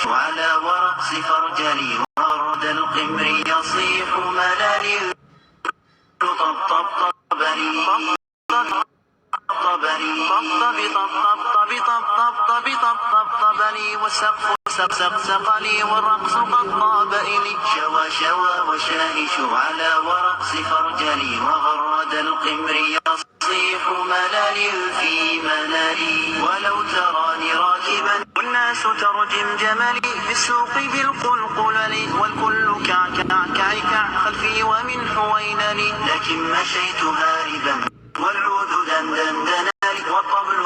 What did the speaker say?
على ورقص فرجلي ورد القمر يصيح ملالي طبطبني طبطبني والسقف سقسقني والرقص قد طاب إلي شوى وشاهش على ورقص فرجلي وغرد القمر يصيح ملالي في منالي ولو تراني راكبا والناس ترجم جملي في السوق بالقلقلل والكل كعكع خلفي ومن حوينني لكن مشيت هاربا والعود دندنالي والطبل